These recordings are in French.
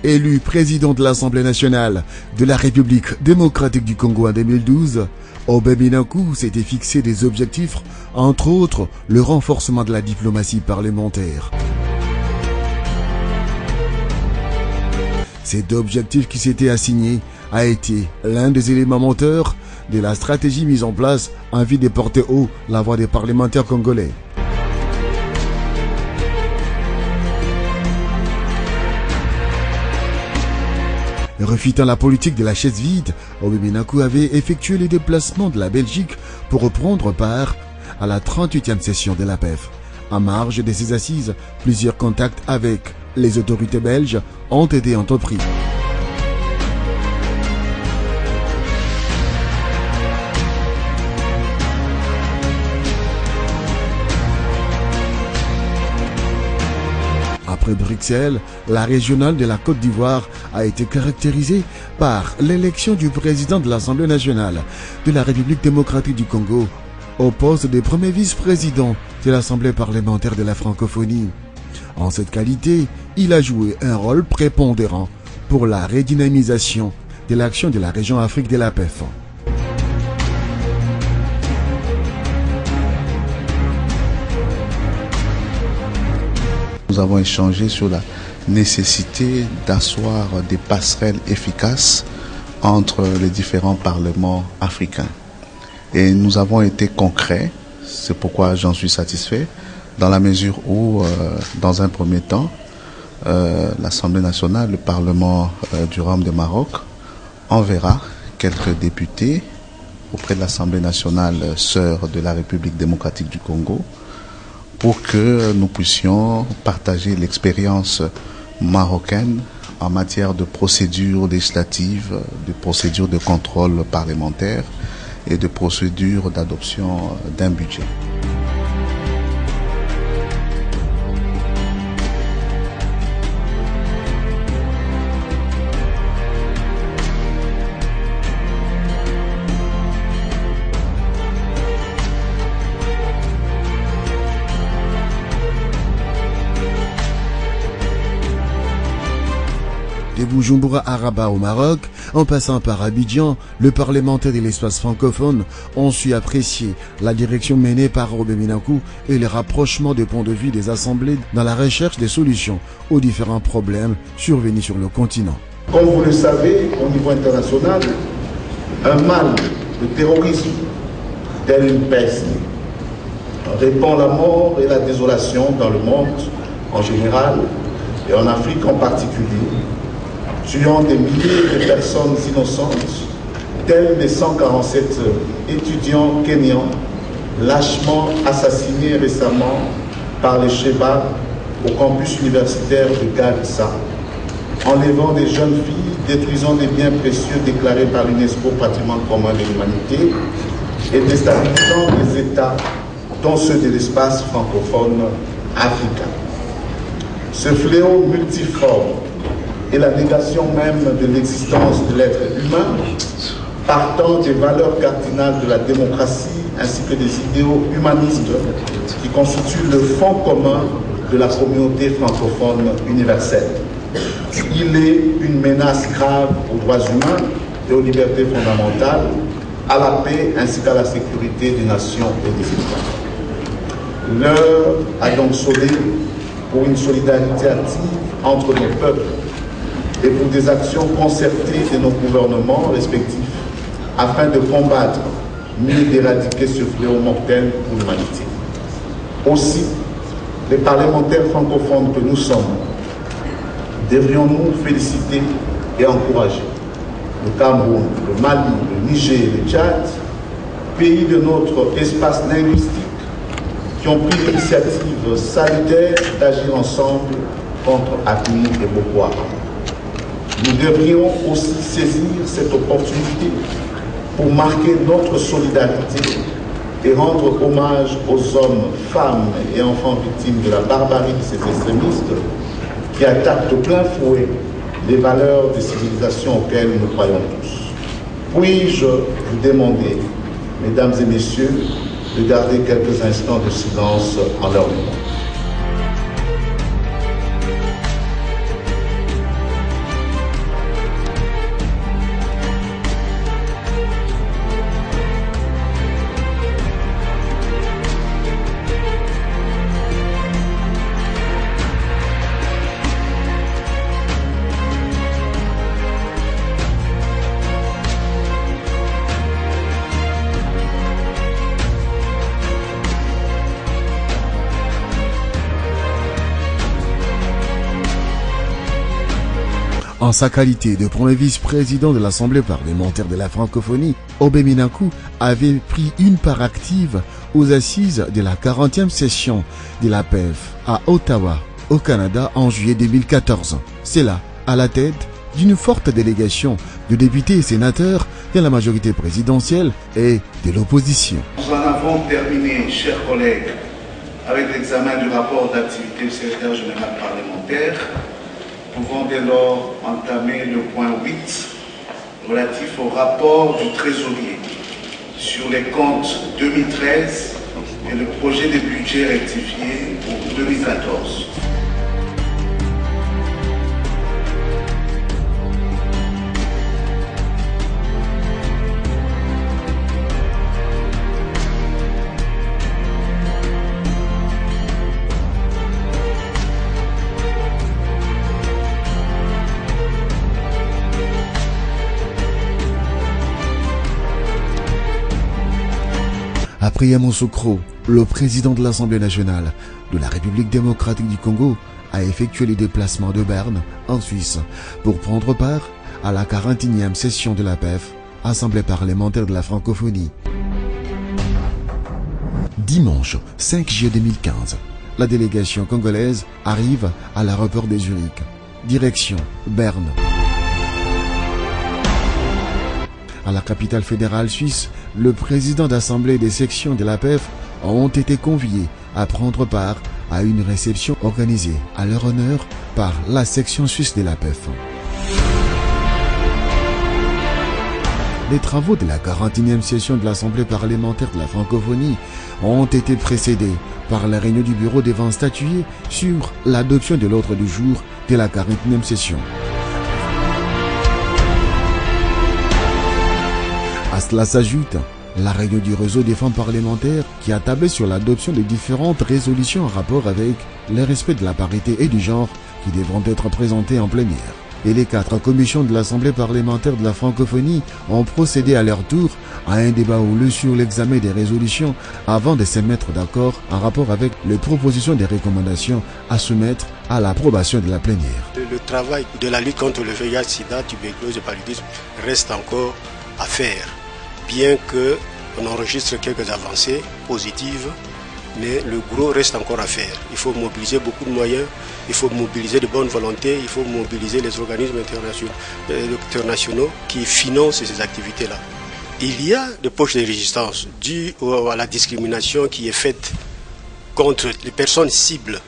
Élu président de l'Assemblée nationale de la République démocratique du Congo en 2012, Aubin Binakou s'était fixé des objectifs, entre autres le renforcement de la diplomatie parlementaire. Cet objectif qui s'était assigné a été l'un des éléments moteurs de la stratégie mise en place en vue de porter haut la voix des parlementaires congolais. Refutant la politique de la chaise vide, Aubin Binakou avait effectué le déplacement de la Belgique pour reprendre part à la 38e session de l'APEF. En marge de ces assises, plusieurs contacts avec les autorités belges ont été entrepris. Après Bruxelles, la régionale de la Côte d'Ivoire a été caractérisée par l'élection du président de l'Assemblée nationale de la République démocratique du Congo au poste de premier vice-président de l'Assemblée parlementaire de la francophonie. En cette qualité, il a joué un rôle prépondérant pour la redynamisation de l'action de la région Afrique de la PEF. Nous avons échangé sur la nécessité d'asseoir des passerelles efficaces entre les différents parlements africains. Et nous avons été concrets, c'est pourquoi j'en suis satisfait, dans la mesure où, dans un premier temps, l'Assemblée nationale, le Parlement du Royaume de Maroc, enverra quelques députés auprès de l'Assemblée nationale sœur de la République démocratique du Congo, pour que nous puissions partager l'expérience marocaine en matière de procédures législatives, de procédures de contrôle parlementaire et de procédures d'adoption d'un budget. De Bujumbura à Rabat au Maroc, en passant par Abidjan, le parlementaire de l'espace francophone ont su apprécier la direction menée par Aubin Binakou et le rapprochement des points de vue des assemblées dans la recherche des solutions aux différents problèmes survenus sur le continent. Comme vous le savez, au niveau international, un mal de terrorisme, tel une peste, répand la mort et la désolation dans le monde en général et en Afrique en particulier, tuant des milliers de personnes innocentes, tels les 147 étudiants kenyans lâchement assassinés récemment par les Shebabs au campus universitaire de Garissa, enlevant des jeunes filles, détruisant des biens précieux déclarés par l'UNESCO patrimoine commun de l'humanité et déstabilisant les États, dont ceux de l'espace francophone africain. Ce fléau multiforme et la négation même de l'existence de l'être humain, partant des valeurs cardinales de la démocratie ainsi que des idéaux humanistes qui constituent le fond commun de la communauté francophone universelle. Il est une menace grave aux droits humains et aux libertés fondamentales, à la paix ainsi qu'à la sécurité des nations et des États. L'heure a donc sonné pour une solidarité active entre nos peuples et pour des actions concertées de nos gouvernements respectifs afin de combattre, mieux d'éradiquer ce fléau mortel pour l'humanité. Aussi, les parlementaires francophones que nous sommes, devrions-nous féliciter et encourager le Cameroun, le Mali, le Niger et le Tchad, pays de notre espace linguistique, qui ont pris l'initiative salutaire d'agir ensemble contre AQMI et Boko Haram. Nous devrions aussi saisir cette opportunité pour marquer notre solidarité et rendre hommage aux hommes, femmes et enfants victimes de la barbarie de ces extrémistes qui attaquent de plein fouet les valeurs de civilisation auxquelles nous croyons tous. Puis-je vous demander, mesdames et messieurs, de garder quelques instants de silence en leur mémoire. En sa qualité de premier vice-président de l'Assemblée parlementaire de la francophonie, Obé Minaku avait pris une part active aux assises de la 40e session de la PEF à Ottawa, au Canada, en juillet 2014. C'est là, à la tête d'une forte délégation de députés et sénateurs de la majorité présidentielle et de l'opposition. Nous en avons terminé, chers collègues, avec l'examen du rapport d'activité du secrétaire général parlementaire. Nous pouvons dès lors entamer le point 8 relatif au rapport du trésorier sur les comptes 2013 et le projet de budget rectifié pour 2014. Après Yamoussoukro, le président de l'Assemblée nationale de la République démocratique du Congo a effectué le déplacement de Berne, en Suisse, pour prendre part à la 41e session de la PEF, Assemblée parlementaire de la francophonie. Dimanche 5 juillet 2015, la délégation congolaise arrive à l'aéroport de Zurich. Direction Berne. À la capitale fédérale suisse, le président d'assemblée des sections de la PEF ont été conviés à prendre part à une réception organisée à leur honneur par la section suisse de la PEF. Les travaux de la 41e session de l'Assemblée parlementaire de la francophonie ont été précédés par la réunion du bureau devant statuer sur l'adoption de l'ordre du jour de la 41e session. À cela s'ajoute la réunion du réseau des femmes parlementaires qui a tablé sur l'adoption de différentes résolutions en rapport avec le respect de la parité et du genre qui devront être présentées en plénière. Et les 4 commissions de l'Assemblée parlementaire de la francophonie ont procédé à leur tour à un débat houleux sur l'examen des résolutions avant de se mettre d'accord en rapport avec les propositions des recommandations à soumettre à l'approbation de la plénière. Le travail de la lutte contre le VIH, SIDA, tuberculose et paludisme reste encore à faire. Bien qu'on enregistre quelques avancées positives, mais le gros reste encore à faire. Il faut mobiliser beaucoup de moyens, il faut mobiliser de bonnes volontés, il faut mobiliser les organismes internationaux qui financent ces activités-là. Il y a des poches de résistance dues à la discrimination qui est faite contre les personnes cibles.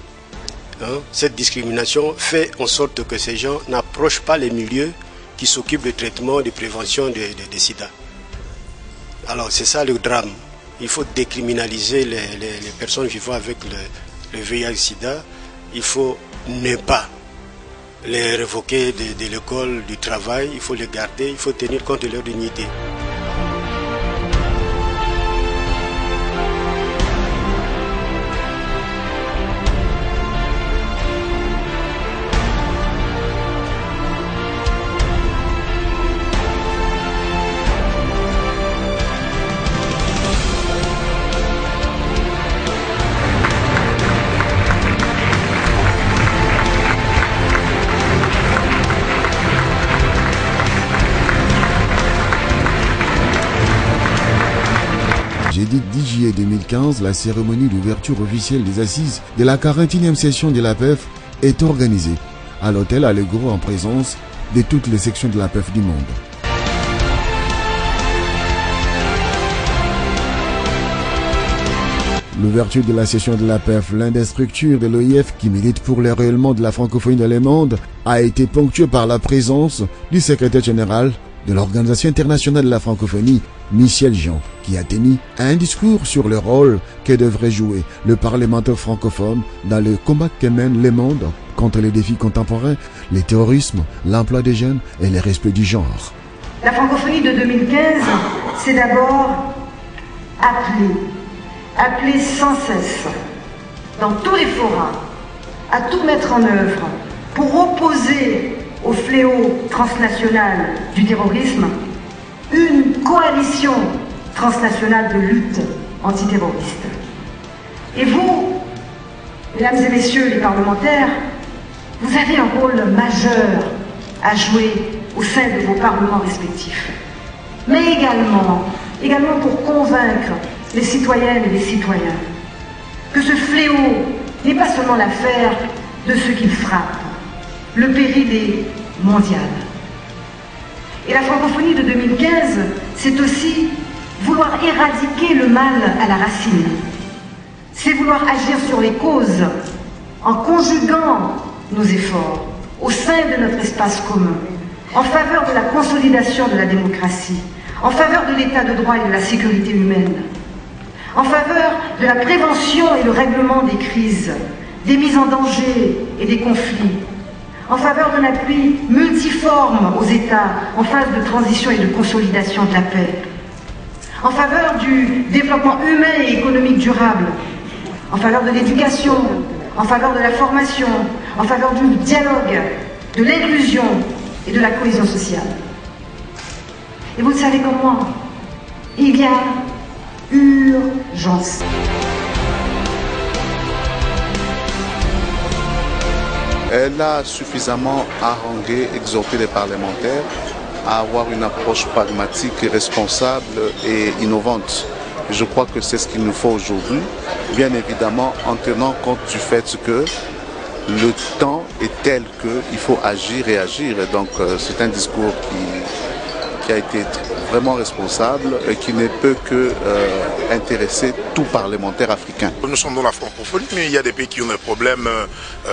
Cette discrimination fait en sorte que ces gens n'approchent pas les milieux qui s'occupent du traitement, de prévention des sida. Alors c'est ça le drame. Il faut décriminaliser les personnes vivant avec le VIH-Sida. Il faut ne pas les révoquer de l'école, du travail. Il faut les garder, il faut tenir compte de leur dignité. Jeudi 10 juillet 2015, la cérémonie d'ouverture officielle des assises de la 41e session de la PEF est organisée à l'hôtel Allegro en présence de toutes les sections de la PEF du monde. L'ouverture de la session de la PEF, l'une des structures de l'OIF qui milite pour le rayonnement de la francophonie dans le monde, a été ponctuée par la présence du secrétaire général de l'Organisation internationale de la francophonie, Michel Jean, qui a tenu un discours sur le rôle que devrait jouer le parlementaire francophone dans le combat que mène le monde contre les défis contemporains, le terrorisme, l'emploi des jeunes et le respect du genre. La francophonie de 2015, c'est d'abord appeler sans cesse, dans tous les forats, à tout mettre en œuvre pour opposer au fléau transnational du terrorisme une coalition transnationale de lutte antiterroriste. Et vous, mesdames et messieurs les parlementaires, vous avez un rôle majeur à jouer au sein de vos parlements respectifs. Mais également pour convaincre les citoyennes et les citoyens que ce fléau n'est pas seulement l'affaire de ceux qui le frappent. Le péril est mondial. Et la francophonie de 2015, c'est aussi vouloir éradiquer le mal à la racine. C'est vouloir agir sur les causes en conjuguant nos efforts au sein de notre espace commun, en faveur de la consolidation de la démocratie, en faveur de l'état de droit et de la sécurité humaine, en faveur de la prévention et le règlement des crises, des mises en danger et des conflits, en faveur d'un appui multiforme aux États en phase de transition et de consolidation de la paix, en faveur du développement humain et économique durable, en faveur de l'éducation, en faveur de la formation, en faveur du dialogue, de l'inclusion et de la cohésion sociale. Et vous le savez comme moi, il y a urgence. Elle a suffisamment harangué, exhorté les parlementaires à avoir une approche pragmatique et responsable et innovante. Je crois que c'est ce qu'il nous faut aujourd'hui, bien évidemment en tenant compte du fait que le temps est tel qu'il faut agir et agir. Et donc c'est un discours qui a été vraiment responsable et qui ne peut que intéresser tout parlementaire africain. Nous sommes dans la francophonie, mais il y a des pays qui ont des problèmes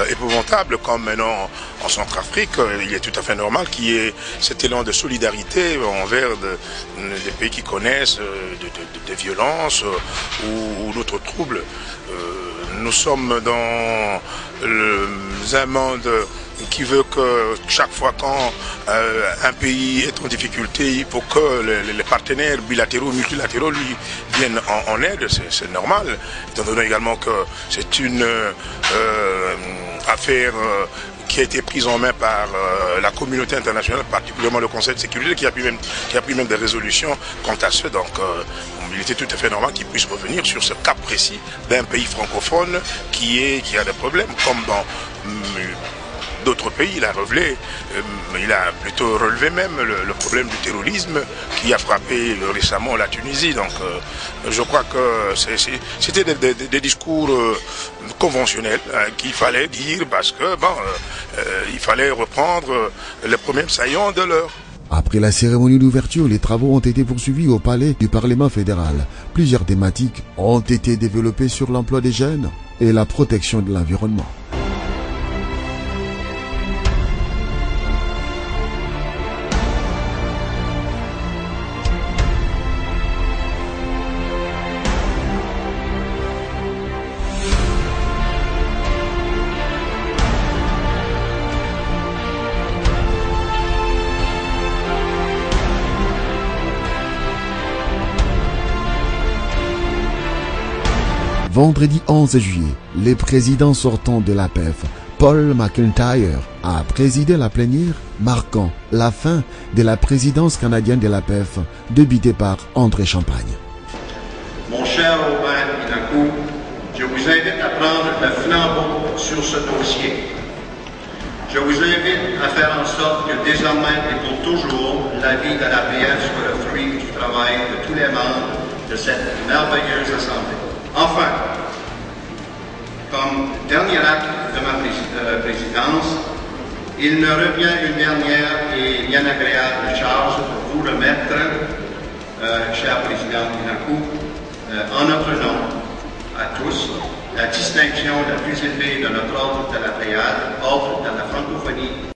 épouvantables, comme maintenant en Centrafrique. Il est tout à fait normal qu'il y ait cet élan de solidarité envers des pays qui connaissent des violences ou d'autres troubles. Nous sommes dans un monde qui veut que chaque fois quand un pays est en difficulté, il faut que les partenaires bilatéraux, multilatéraux lui viennent en aide, c'est normal, étant donné également que c'est une affaire qui a été prise en main par la communauté internationale, particulièrement le Conseil de sécurité, qui a pris même des résolutions quant à ce. Donc il était tout à fait normal qu'il puisse revenir sur ce cas précis d'un pays francophone qui a des problèmes, comme dans d'autres pays. Il a plutôt relevé même le problème du terrorisme qui a frappé récemment la Tunisie. Donc je crois que c'était des discours conventionnels qu'il fallait dire parce que il fallait reprendre les problèmes saillants de l'heure. Après la cérémonie d'ouverture, les travaux ont été poursuivis au palais du Parlement fédéral. Plusieurs thématiques ont été développées sur l'emploi des jeunes et la protection de l'environnement. Vendredi 11 juillet, le président sortant de l'APEF, Paul McIntyre, a présidé la plénière marquant la fin de la présidence canadienne de l'APEF, débutée par André Champagne. Mon cher Robert Inakou, je vous invite à prendre le flambeau sur ce dossier. Je vous invite à faire en sorte que désormais et pour toujours, la vie de l'APF soit le fruit du travail de tous les membres de cette merveilleuse assemblée. Enfin, comme dernier acte de ma présidence, il me revient une dernière et bien agréable charge pour vous remettre, cher président Inakou, en notre nom à tous, la distinction la plus élevée de notre ordre de la Pléiade, ordre de la francophonie.